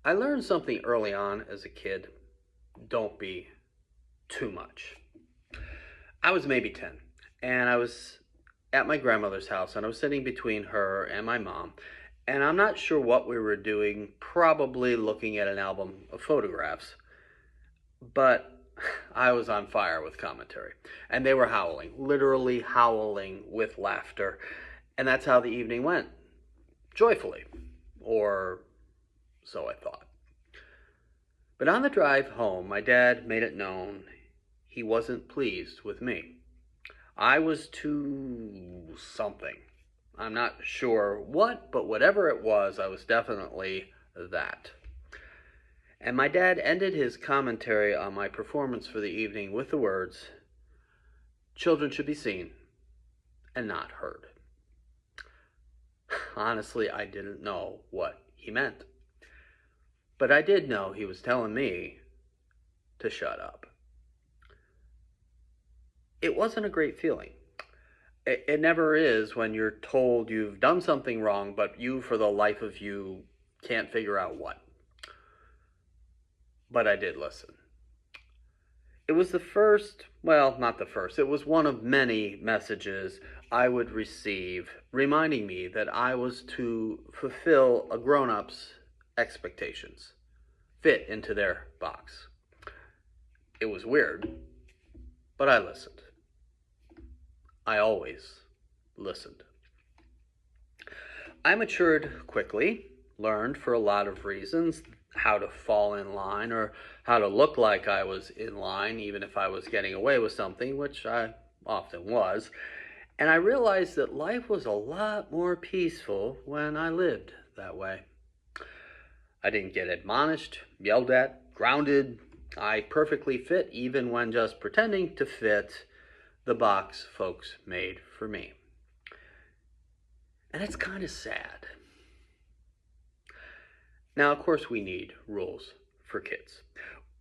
I learned something early on as a kid. Don't be too much. I was maybe 10, and I was at my grandmother's house, and I was sitting between her and my mom, and I'm not sure what we were doing, probably looking at an album of photographs, but I was on fire with commentary, and they were howling, literally howling with laughter, and that's how the evening went, joyfully, or so I thought. But on the drive home, my dad made it known he wasn't pleased with me. I was too something. I'm not sure what, but whatever it was, I was definitely that. And my dad ended his commentary on my performance for the evening with the words, "Children should be seen and not heard." Honestly, I didn't know what he meant. But I did know he was telling me to shut up. It wasn't a great feeling. It never is when you're told you've done something wrong, but you, for the life of you, can't figure out what. But I did listen. It was the first, well, not the first, it was one of many messages I would receive reminding me that I was to fulfill a grown-up's expectations, fit into their box. It was weird, but I listened. I always listened. I matured quickly, learned for a lot of reasons how to fall in line or how to look like I was in line, even if I was getting away with something, which I often was. And I realized that life was a lot more peaceful when I lived that way. I didn't get admonished, yelled at, grounded. I perfectly fit, even when just pretending to fit the box folks made for me. And it's kind of sad. Now, of course, we need rules for kids.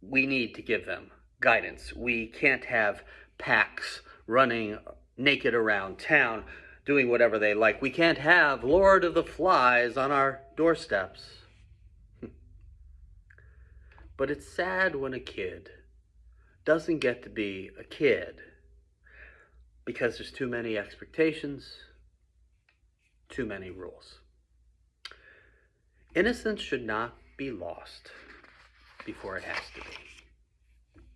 We need to give them guidance. We can't have packs running naked around town, doing whatever they like. We can't have Lord of the Flies on our doorsteps. But it's sad when a kid doesn't get to be a kid because there's too many expectations, too many rules. Innocence should not be lost before it has to be.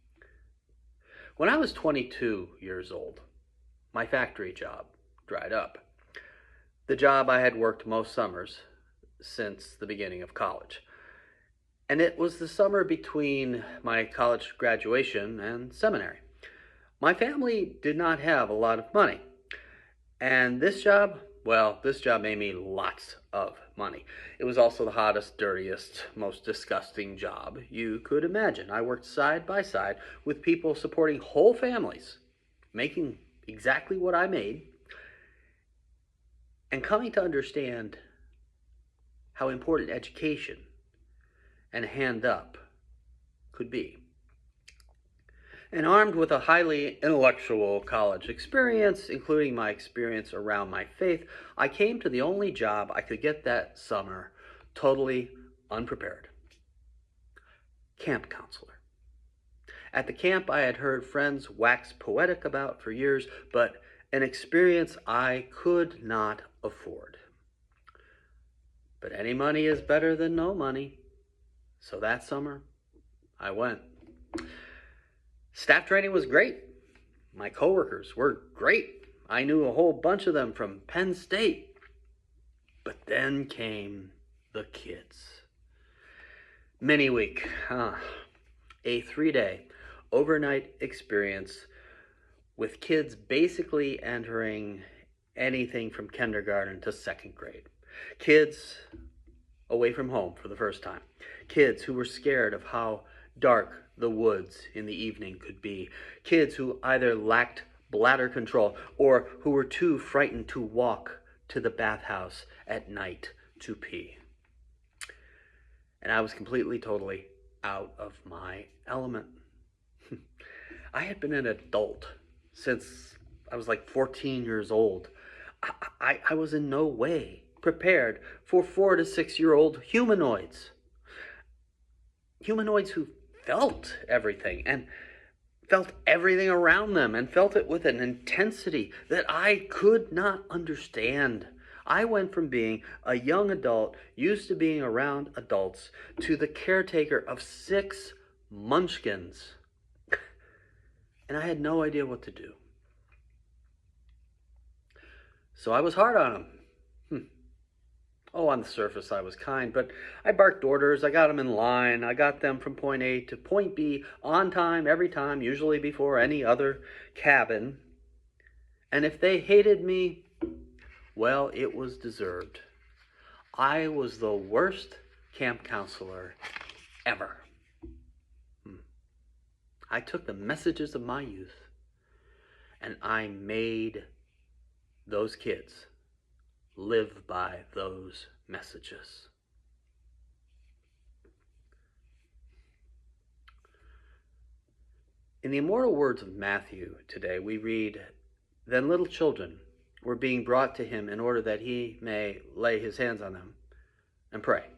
When I was 22 years old, my factory job dried up. The job I had worked most summers since the beginning of college. And it was the summer between my college graduation and seminary. My family did not have a lot of money. And this job made me lots of money. It was also the hottest, dirtiest, most disgusting job you could imagine. I worked side by side with people supporting whole families, making exactly what I made, and coming to understand how important education and a hand up could be. And armed with a highly intellectual college experience, including my experience around my faith, I came to the only job I could get that summer totally unprepared. Camp counselor. At the camp I had heard friends wax poetic about for years, but an experience I could not afford. But any money is better than no money. So that summer, I went. Staff training was great. My coworkers were great. I knew a whole bunch of them from Penn State. But then came the kids. Mini week, a 3-day overnight experience with kids basically entering anything from kindergarten to second grade. Kids away from home for the first time. Kids who were scared of how dark the woods in the evening could be. Kids who either lacked bladder control or who were too frightened to walk to the bathhouse at night to pee. And I was completely, totally out of my element. I had been an adult since I was like 14 years old. I was in no way prepared for 4 to 6 year old humanoids. Humanoids who felt everything and felt everything around them and felt it with an intensity that I could not understand. I went from being a young adult, used to being around adults, to the caretaker of 6 munchkins. And I had no idea what to do. So I was hard on them. Oh, on the surface I was kind, but I barked orders, I got them in line, I got them from point A to point B on time, every time, usually before any other cabin. And if they hated me, well, it was deserved. I was the worst camp counselor ever. I took the messages of my youth and I made those kids live by those messages. In the immortal words of Matthew today, we read, "Then little children were being brought to him in order that he may lay his hands on them and pray.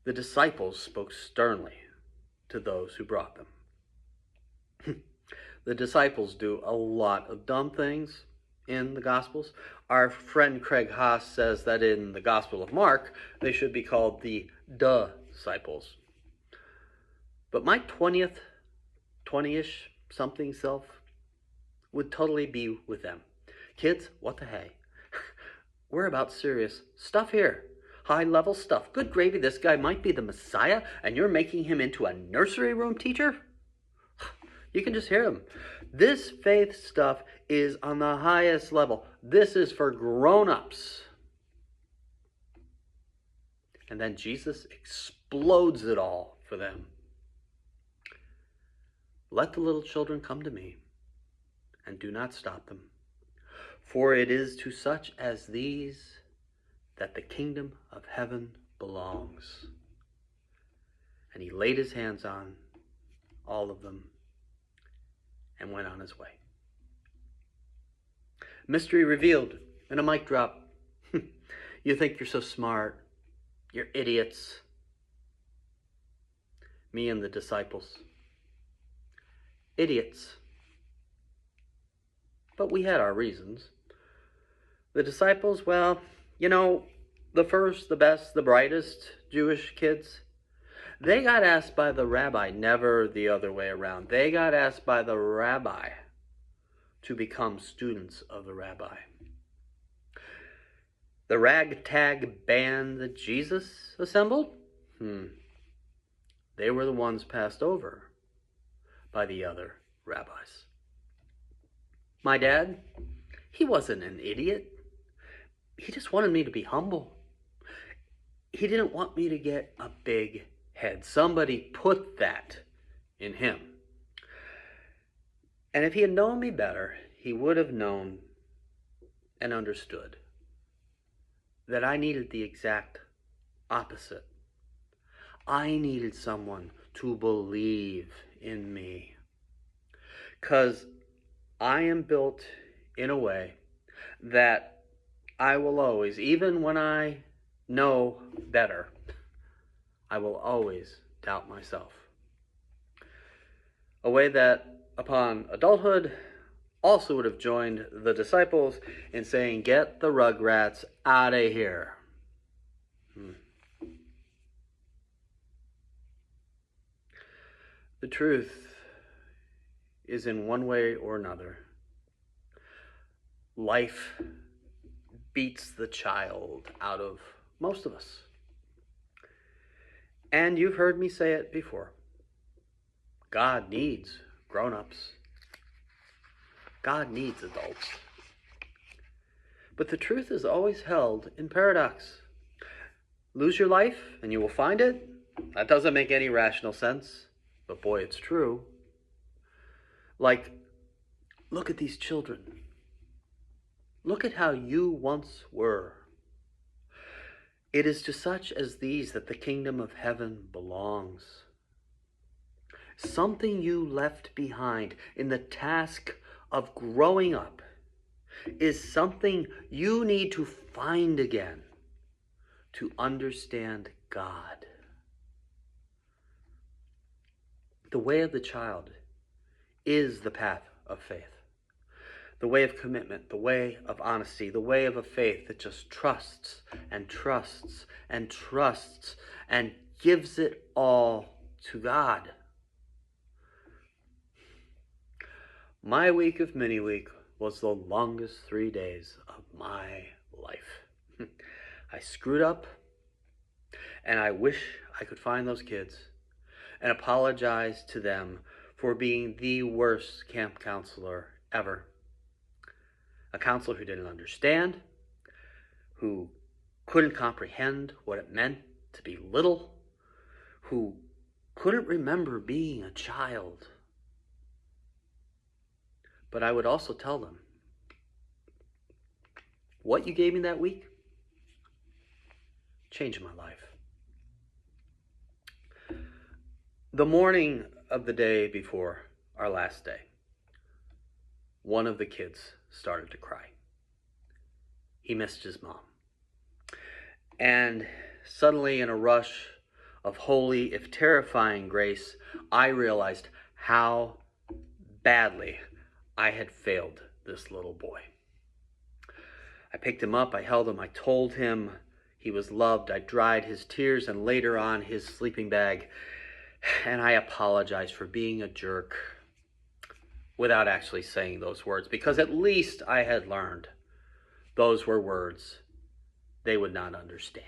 The disciples spoke sternly to those who brought them." The disciples do a lot of dumb things in the Gospels. Our friend Craig Haas says that in the Gospel of Mark, they should be called the disciples. But my 20-ish something self would totally be with them. Kids, what the hey? We're about serious stuff here. High-level stuff. Good gravy, this guy might be the Messiah, and you're making him into a nursery room teacher? You can just hear him. This faith stuff is on the highest level. This is for grown-ups. And then Jesus explodes it all for them. "Let the little children come to me, and do not stop them. For it is to such as these that the kingdom of heaven belongs." And he laid his hands on all of them and went on his way. Mystery revealed in a mic drop. You think you're so smart. You're idiots. Me and the disciples. Idiots. But we had our reasons. The disciples, well, the first, the best, the brightest Jewish kids, they got asked by the rabbi, never the other way around. They got asked by the rabbi to become students of the rabbi. The ragtag band that Jesus assembled, they were the ones passed over by the other rabbis. My dad, he wasn't an idiot. He just wanted me to be humble. He didn't want me to get a big head. Somebody put that in him. And if he had known me better, he would have known and understood that I needed the exact opposite. I needed someone to believe in me. Because I am built in a way that I will always, even when I know better, I will always doubt myself. A way that, upon adulthood, also would have joined the disciples in saying, "Get the rugrats out of here." The truth is, in one way or another, life beats the child out of most of us. And you've heard me say it before. God needs grown-ups. God needs adults. But the truth is always held in paradox. Lose your life and you will find it? That doesn't make any rational sense, but boy, it's true. Like, look at these children. Look at how you once were. It is to such as these that the kingdom of heaven belongs. Something you left behind in the task of growing up is something you need to find again to understand God. The way of the child is the path of faith, the way of commitment, the way of honesty, the way of a faith that just trusts and trusts and trusts and gives it all to God. My week of mini week was the longest 3 days of my life. I screwed up, and I wish I could find those kids and apologize to them for being the worst camp counselor ever. A counselor who didn't understand, who couldn't comprehend what it meant to be little, who couldn't remember being a child. But I would also tell them, what you gave me that week changed my life. The morning of the day before our last day, one of the kids started to cry. He missed his mom. And suddenly, in a rush of holy, if terrifying grace, I realized how badly I had failed this little boy. I picked him up, I held him, I told him he was loved, I dried his tears and laid her on his sleeping bag, and I apologized for being a jerk without actually saying those words, because at least I had learned those were words they would not understand.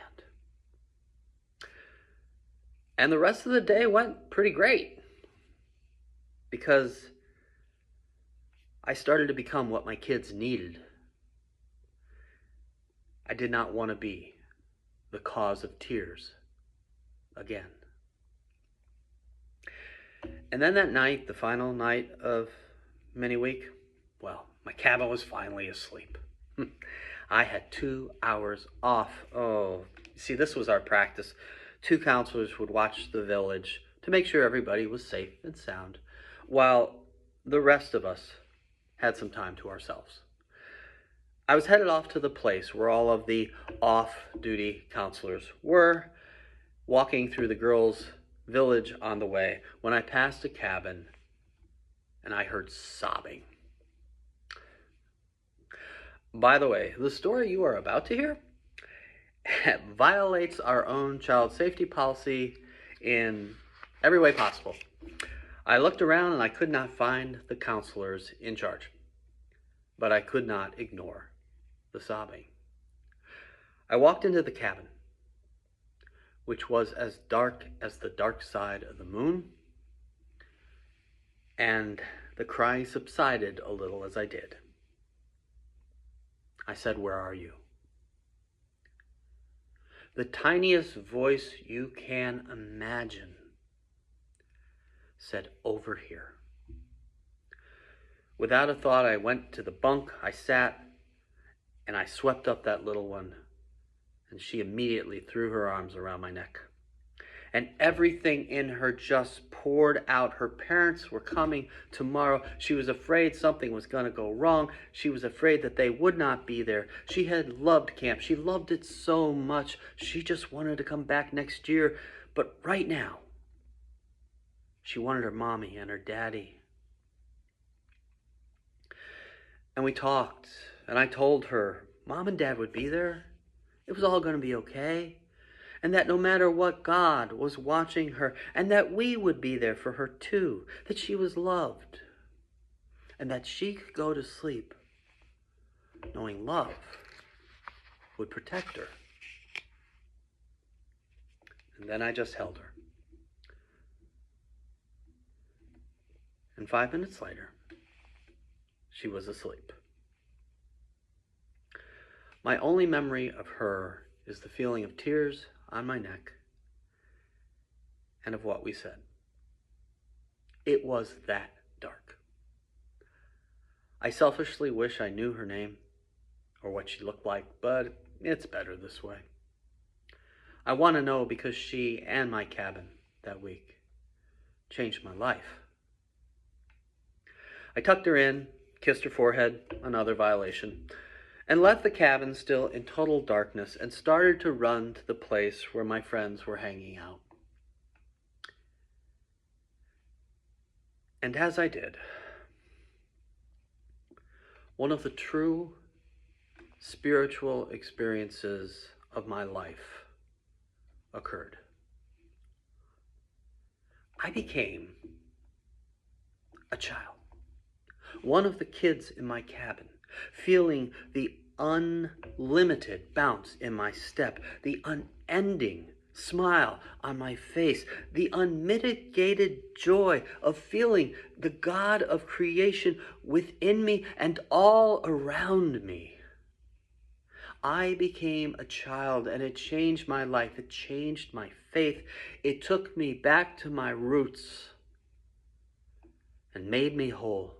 And the rest of the day went pretty great, because I started to become what my kids needed. I did not want to be the cause of tears again. And then that night, the final night of mini week, well, my cabin was finally asleep. I had 2 hours off. Oh, see, this was our practice. 2 counselors would watch the village to make sure everybody was safe and sound, while the rest of us had some time to ourselves. I was headed off to the place where all of the off-duty counselors were, walking through the girls' village on the way, when I passed a cabin and I heard sobbing. By the way, the story you are about to hear violates our own child safety policy in every way possible. I looked around and I could not find the counselors in charge, but I could not ignore the sobbing. I walked into the cabin, which was as dark as the dark side of the moon, and the crying subsided a little as I did. I said, "Where are you?" The tiniest voice you can imagine said, "Over here." Without a thought, I went to the bunk, I sat, and I swept up that little one, and she immediately threw her arms around my neck. And everything in her just poured out. Her parents were coming tomorrow. She was afraid something was going to go wrong. She was afraid that they would not be there. She had loved camp. She loved it so much. She just wanted to come back next year. But right now, she wanted her mommy and her daddy. And we talked, and I told her Mom and Dad would be there. It was all going to be okay. And that no matter what, God was watching her, and that we would be there for her too, that she was loved, and that she could go to sleep knowing love would protect her. And then I just held her. And 5 minutes later, she was asleep. My only memory of her is the feeling of tears on my neck and of what we said. It was that dark. I selfishly wish I knew her name or what she looked like, but it's better this way. I want to know because she and my cabin that week changed my life. I tucked her in, kissed her forehead, another violation, and left the cabin still in total darkness and started to run to the place where my friends were hanging out. And as I did, one of the true spiritual experiences of my life occurred. I became a child, one of the kids in my cabin, feeling the unlimited bounce in my step, the unending smile on my face, the unmitigated joy of feeling the God of creation within me and all around me. I became a child, and it changed my life. It changed my faith. It took me back to my roots and made me whole.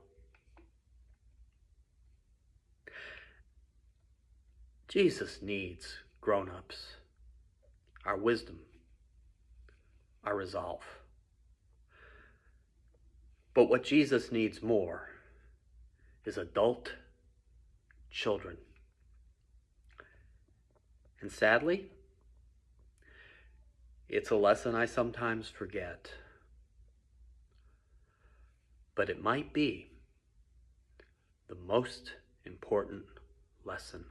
Jesus needs grown-ups, our wisdom, our resolve. But what Jesus needs more is adult children. And sadly, it's a lesson I sometimes forget. But it might be the most important lesson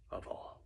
of all.